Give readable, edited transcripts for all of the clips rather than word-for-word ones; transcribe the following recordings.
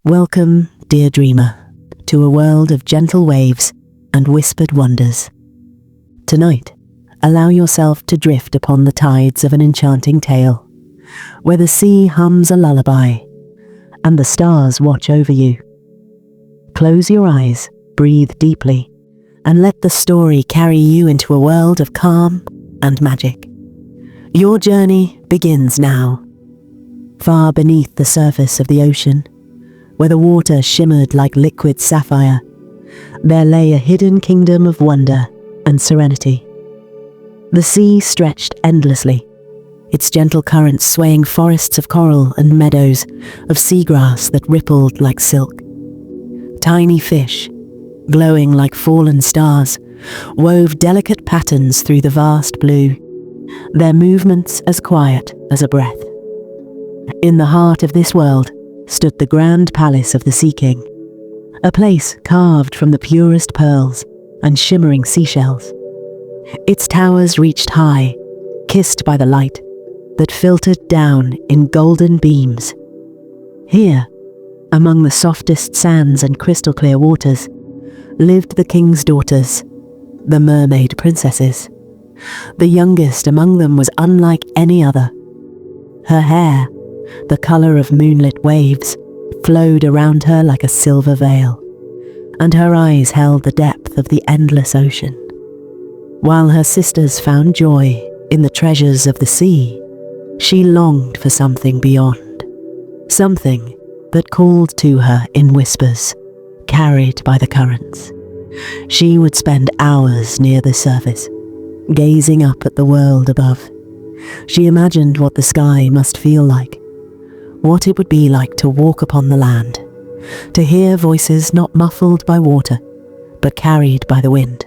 Welcome, dear dreamer, to a world of gentle waves and whispered wonders. Tonight, allow yourself to drift upon the tides of an enchanting tale, where the sea hums a lullaby and the stars watch over you. Close your eyes, breathe deeply, and let the story carry you into a world of calm and magic. Your journey begins now. Far beneath the surface of the ocean, where the water shimmered like liquid sapphire, there lay a hidden kingdom of wonder and serenity. The sea stretched endlessly, its gentle currents swaying forests of coral and meadows of seagrass that rippled like silk. Tiny fish, glowing like fallen stars, wove delicate patterns through the vast blue, their movements as quiet as a breath. In the heart of this world stood the grand palace of the Sea King, a place carved from the purest pearls and shimmering seashells. Its towers reached high, kissed by the light that filtered down in golden beams. Here, among the softest sands and crystal-clear waters, lived the king's daughters, the mermaid princesses. The youngest among them was unlike any other. Her hair, the color of moonlit waves, flowed around her like a silver veil, and her eyes held the depth of the endless ocean. While her sisters found joy in the treasures of the sea, she longed for something beyond, something that called to her in whispers, carried by the currents. She would spend hours near the surface, gazing up at the world above. She imagined what the sky must feel like, what it would be like to walk upon the land, to hear voices not muffled by water, but carried by the wind.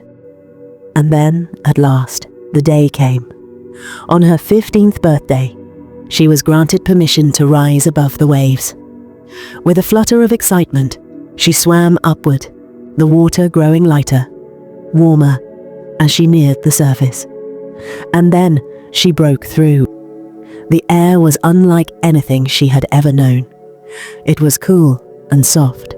And then, at last, the day came. On her 15th birthday, she was granted permission to rise above the waves. With a flutter of excitement, she swam upward, the water growing lighter, warmer, as she neared the surface. And then she broke through. The air was unlike anything she had ever known. It was cool and soft,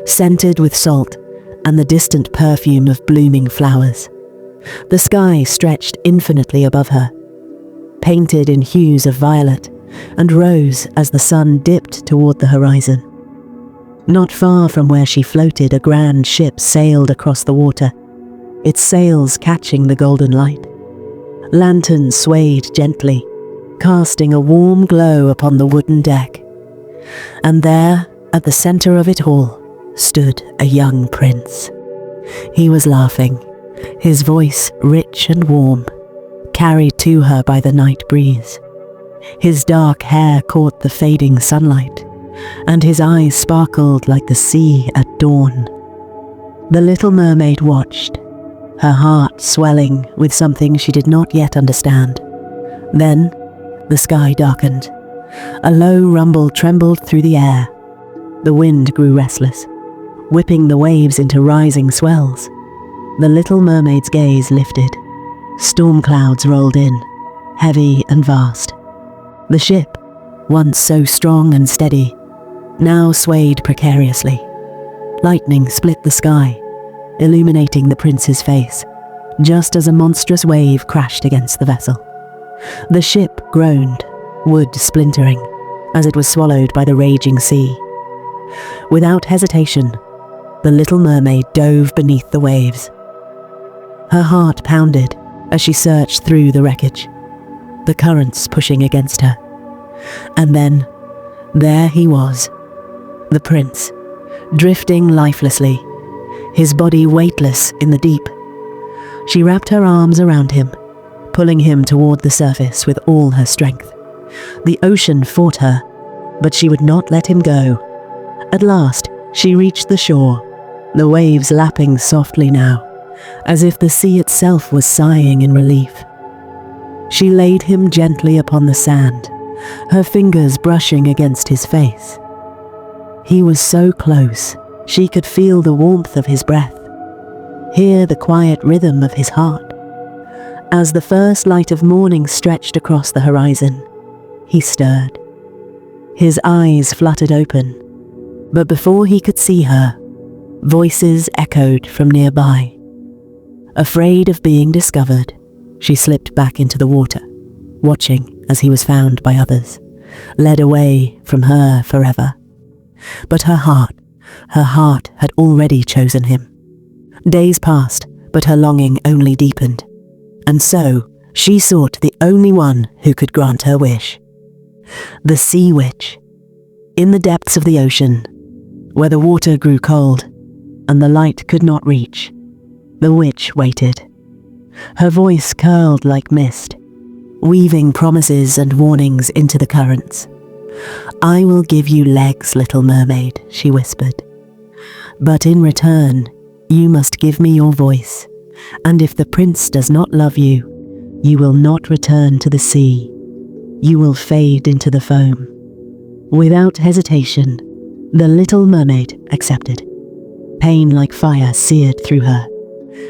scented with salt and the distant perfume of blooming flowers. The sky stretched infinitely above her, painted in hues of violet and rose as the sun dipped toward the horizon. Not far from where she floated, a grand ship sailed across the water, its sails catching the golden light. Lanterns swayed gently, casting a warm glow upon the wooden deck. And there, at the center of it all, stood a young prince. He was laughing, his voice rich and warm, carried to her by the night breeze. His dark hair caught the fading sunlight, and his eyes sparkled like the sea at dawn. The little mermaid watched, her heart swelling with something she did not yet understand. Then, the sky darkened. A low rumble trembled through the air. The wind grew restless, whipping the waves into rising swells. The little mermaid's gaze lifted. Storm clouds rolled in, heavy and vast. The ship, once so strong and steady, now swayed precariously. Lightning split the sky, illuminating the prince's face, just as a monstrous wave crashed against the vessel. The ship groaned, wood splintering, as it was swallowed by the raging sea. Without hesitation, the little mermaid dove beneath the waves. Her heart pounded as she searched through the wreckage, the currents pushing against her. And then, there he was, the prince, drifting lifelessly, his body weightless in the deep. She wrapped her arms around him, pulling him toward the surface with all her strength. The ocean fought her, but she would not let him go. At last, she reached the shore, the waves lapping softly now, as if the sea itself was sighing in relief. She laid him gently upon the sand, her fingers brushing against his face. He was so close, she could feel the warmth of his breath, hear the quiet rhythm of his heart. As the first light of morning stretched across the horizon, he stirred. His eyes fluttered open, But before he could see her, voices echoed from nearby. Afraid of being discovered, she slipped back into the water, watching as he was found by others, led away from her forever. But her heart had already chosen him. Days passed, but her longing only deepened, and so she sought the only one who could grant her wish. The Sea Witch. In the depths of the ocean, where the water grew cold and the light could not reach, the witch waited. Her voice curled like mist, weaving promises and warnings into the currents. "I will give you legs, little mermaid," she whispered. "But in return, you must give me your voice, and if the prince does not love you, you will not return to the sea. You will fade into the foam." Without hesitation, the little mermaid accepted. Pain like fire seared through her,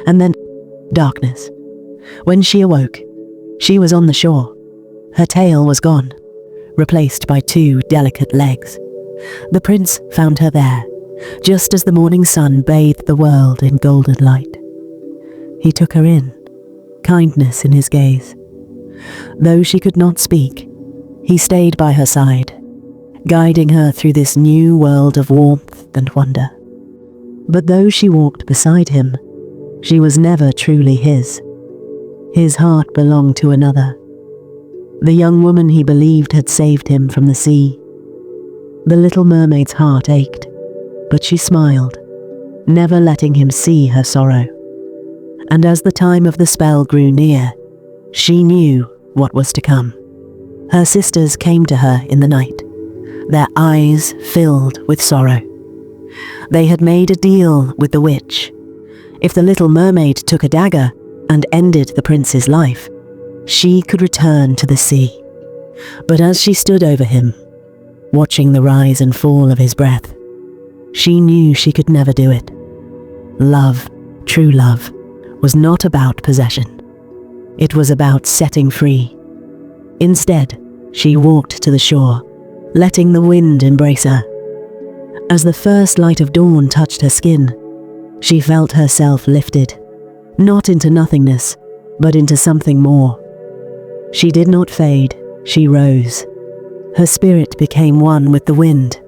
and then darkness. When she awoke, she was on the shore. Her tail was gone, replaced by 2 delicate legs. The prince found her there, just as the morning sun bathed the world in golden light. He took her in, kindness in his gaze. Though she could not speak, he stayed by her side, guiding her through this new world of warmth and wonder. But though she walked beside him, she was never truly his. His heart belonged to another, the young woman he believed had saved him from the sea. The little mermaid's heart ached, but she smiled, never letting him see her sorrow. And as the time of the spell grew near, she knew what was to come. Her sisters came to her in the night, their eyes filled with sorrow. They had made a deal with the witch. If the little mermaid took a dagger and ended the prince's life, she could return to the sea. But as she stood over him, watching the rise and fall of his breath, she knew she could never do it. Love, true love, was not about possession. It was about setting free. Instead, she walked to the shore, letting the wind embrace her. As the first light of dawn touched her skin, she felt herself lifted, not into nothingness, but into something more. She did not fade, she rose. Her spirit became one with the wind,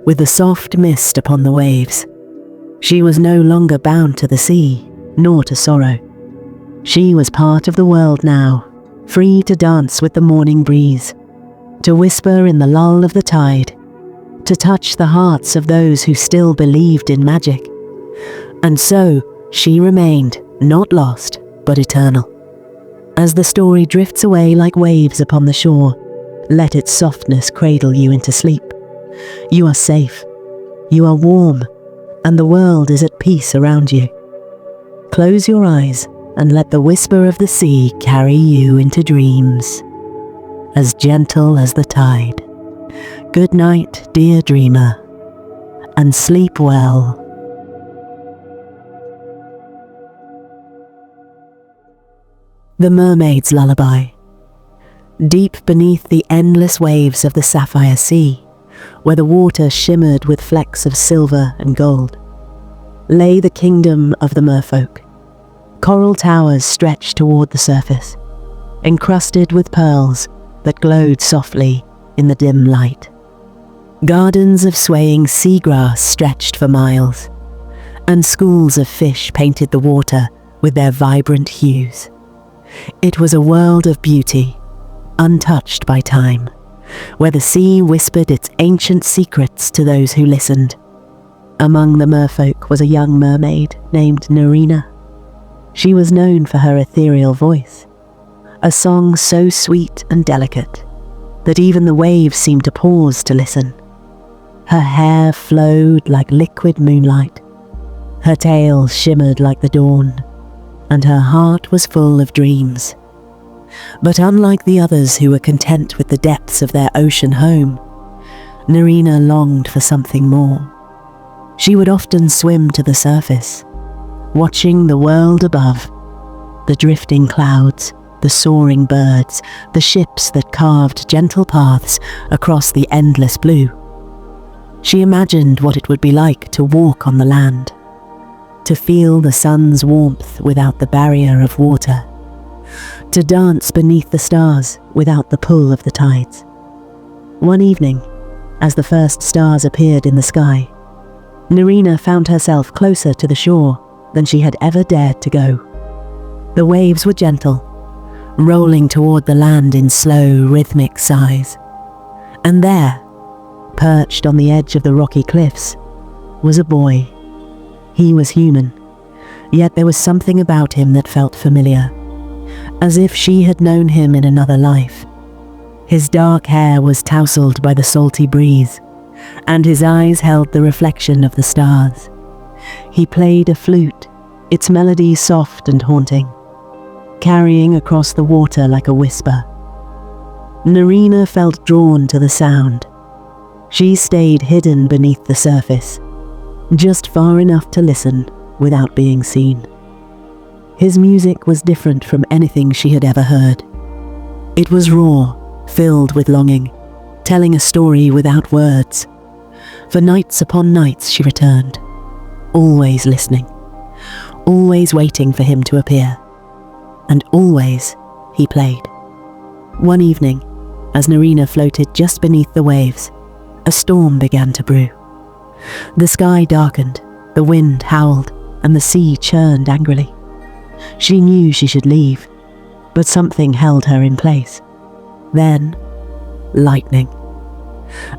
with the soft mist upon the waves. She was no longer bound to the sea, nor to sorrow. She was part of the world now, free to dance with the morning breeze, to whisper in the lull of the tide, to touch the hearts of those who still believed in magic. And so she remained, not lost, but eternal. As the story drifts away like waves upon the shore, let its softness cradle you into sleep. You are safe, you are warm, and the world is at peace around you. Close your eyes and let the whisper of the sea carry you into dreams, as gentle as the tide. Good night, dear dreamer, and sleep well. The Mermaid's Lullaby. Deep beneath the endless waves of the sapphire sea, where the water shimmered with flecks of silver and gold, lay the kingdom of the merfolk. Coral towers stretched toward the surface, encrusted with pearls that glowed softly in the dim light. Gardens of swaying seagrass stretched for miles, and schools of fish painted the water with their vibrant hues. It was a world of beauty, untouched by time, where the sea whispered its ancient secrets to those who listened. Among the merfolk was a young mermaid named Nerina. She was known for her ethereal voice, a song so sweet and delicate that even the waves seemed to pause to listen. Her hair flowed like liquid moonlight, her tail shimmered like the dawn, and her heart was full of dreams. But unlike the others who were content with the depths of their ocean home, Nerina longed for something more. She would often swim to the surface, watching the world above, the drifting clouds, the soaring birds, the ships that carved gentle paths across the endless blue. She imagined what it would be like to walk on the land, to feel the sun's warmth without the barrier of water, to dance beneath the stars without the pull of the tides. One evening, as the first stars appeared in the sky, Nerina found herself closer to the shore than she had ever dared to go. The waves were gentle, rolling toward the land in slow, rhythmic sighs. And there, perched on the edge of the rocky cliffs, was a boy. He was human, yet there was something about him that felt familiar, as if she had known him in another life. His dark hair was tousled by the salty breeze, and his eyes held the reflection of the stars. He played a flute, its melody soft and haunting, carrying across the water like a whisper. Nerina felt drawn to the sound. She stayed hidden beneath the surface, just far enough to listen without being seen. His music was different from anything she had ever heard. It was raw, filled with longing, telling a story without words. For nights upon nights she returned, always listening, always waiting for him to appear. And always he played. One evening, as Nerina floated just beneath the waves, a storm began to brew. The sky darkened, the wind howled, and the sea churned angrily. She knew she should leave, but something held her in place. Then, lightning.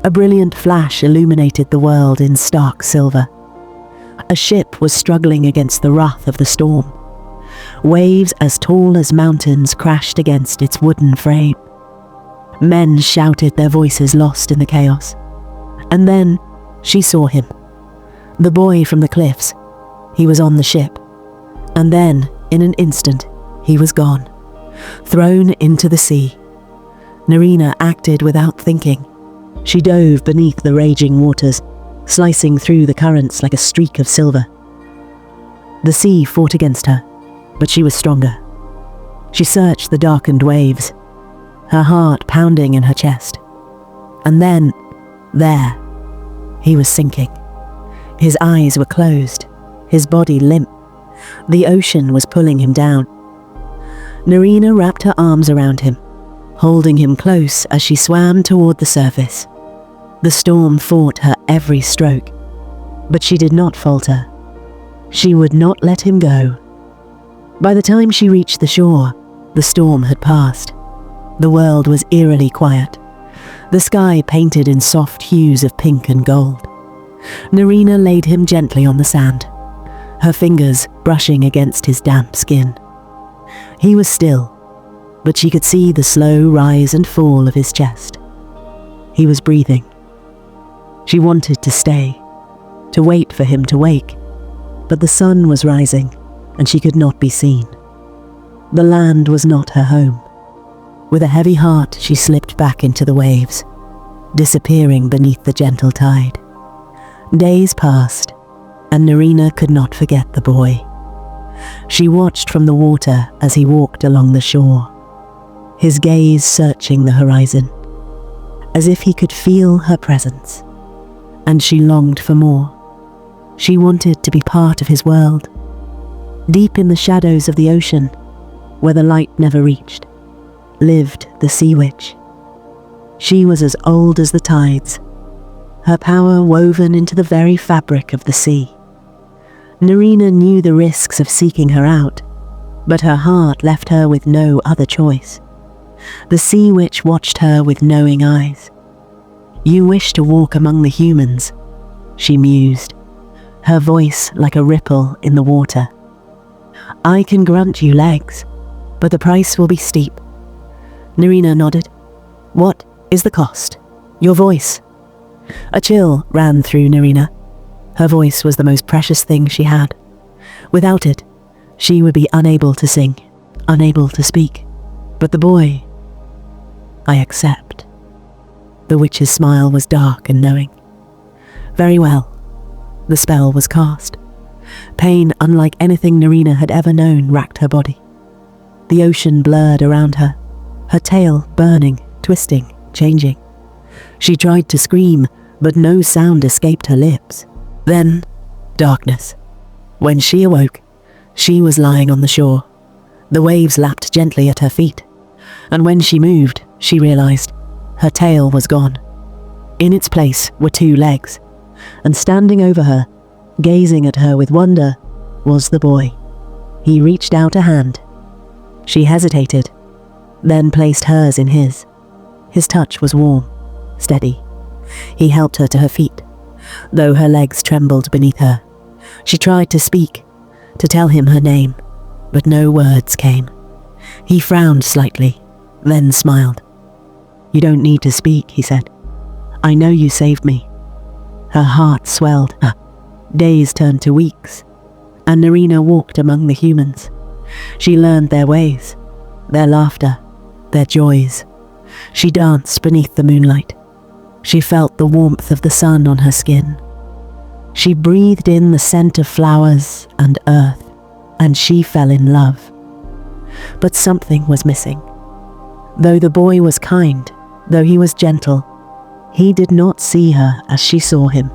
A brilliant flash illuminated the world in stark silver. A ship was struggling against the wrath of the storm. Waves as tall as mountains crashed against its wooden frame. Men shouted, their voices lost in the chaos. And then she saw him. The boy from the cliffs. He was on the ship. And then, in an instant, he was gone, thrown into the sea. Nerina acted without thinking. She dove beneath the raging waters, slicing through the currents like a streak of silver. The sea fought against her, but she was stronger. She searched the darkened waves, her heart pounding in her chest. And then, there, he was sinking. His eyes were closed, his body limp. The ocean was pulling him down. Nerina wrapped her arms around him, holding him close as she swam toward the surface. The storm fought her every stroke, but she did not falter. She would not let him go. By the time she reached the shore, the storm had passed. The world was eerily quiet, the sky painted in soft hues of pink and gold. Nerina laid him gently on the sand, her fingers brushing against his damp skin. He was still, but she could see the slow rise and fall of his chest. He was breathing. She wanted to stay, to wait for him to wake, but the sun was rising, and she could not be seen. The land was not her home. With a heavy heart, she slipped back into the waves, disappearing beneath the gentle tide. Days passed, and Nerina could not forget the boy. She watched from the water as he walked along the shore, his gaze searching the horizon, as if he could feel her presence. And she longed for more. She wanted to be part of his world. Deep in the shadows of the ocean, where the light never reached, lived the sea witch. She was as old as the tides, her power woven into the very fabric of the sea. Nerina knew the risks of seeking her out, but her heart left her with no other choice. The sea witch watched her with knowing eyes. "You wish to walk among the humans," she mused, her voice like a ripple in the water. "I can grant you legs, but the price will be steep." Nerina nodded. "What is the cost?" "Your voice." A chill ran through Nerina. Her voice was the most precious thing she had. Without it, she would be unable to sing, unable to speak. But the boy, "I accept." The witch's smile was dark and knowing. Very well. The spell was cast. Pain unlike anything Nerina had ever known racked her body. The ocean blurred around her, her tail burning, twisting, changing. She tried to scream, but no sound escaped her lips. Then, darkness. When she awoke, she was lying on the shore. The waves lapped gently at her feet, and when she moved, she realized her tail was gone. In its place were 2 legs, and standing over her, gazing at her with wonder, was the boy. He reached out a hand. She hesitated, then placed hers in his. His touch was warm, steady. He helped her to her feet, though her legs trembled beneath her. She tried to speak, to tell him her name, but no words came. He frowned slightly, then smiled. "You don't need to speak," he said. "I know you saved me." Her heart swelled. Days turned to weeks, and Nerina walked among the humans. She learned their ways, their laughter, their joys. She danced beneath the moonlight. She felt the warmth of the sun on her skin. She breathed in the scent of flowers and earth, and she fell in love. But something was missing. Though the boy was kind, though he was gentle, he did not see her as she saw him.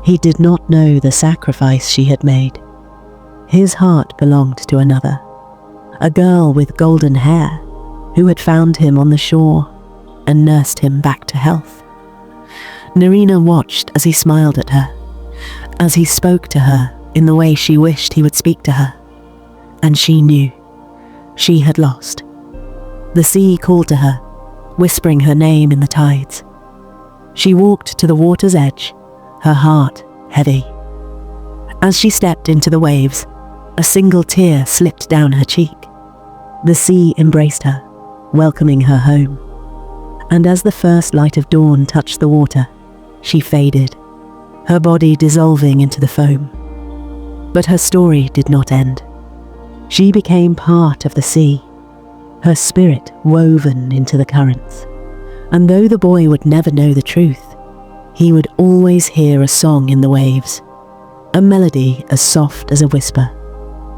He did not know the sacrifice she had made. His heart belonged to another, a girl with golden hair who had found him on the shore and nursed him back to health. Nerina watched as he smiled at her, as he spoke to her in the way she wished he would speak to her, and she knew she had lost. The sea called to her, whispering her name in the tides. She walked to the water's edge, her heart heavy. As she stepped into the waves, a single tear slipped down her cheek. The sea embraced her, welcoming her home. And as the first light of dawn touched the water, she faded, her body dissolving into the foam. But her story did not end. She became part of the sea, her spirit woven into the currents. And though the boy would never know the truth, he would always hear a song in the waves, a melody as soft as a whisper,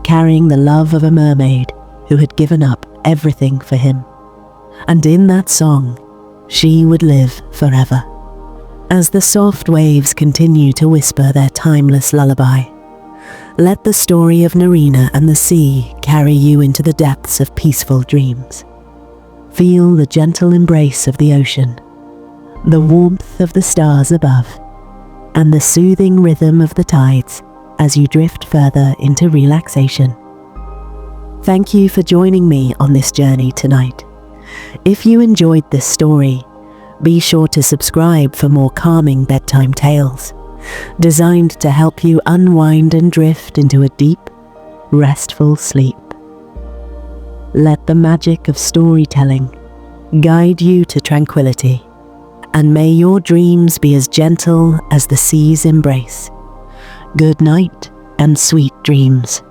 carrying the love of a mermaid who had given up everything for him. And in that song, she would live forever. As the soft waves continue to whisper their timeless lullaby, let the story of Nerina and the sea carry you into the depths of peaceful dreams. Feel the gentle embrace of the ocean, the warmth of the stars above, and the soothing rhythm of the tides as you drift further into relaxation. Thank you for joining me on this journey tonight. If you enjoyed this story, be sure to subscribe for more calming bedtime tales, designed to help you unwind and drift into a deep, restful sleep. Let the magic of storytelling guide you to tranquility, and may your dreams be as gentle as the sea's embrace. Good night and sweet dreams.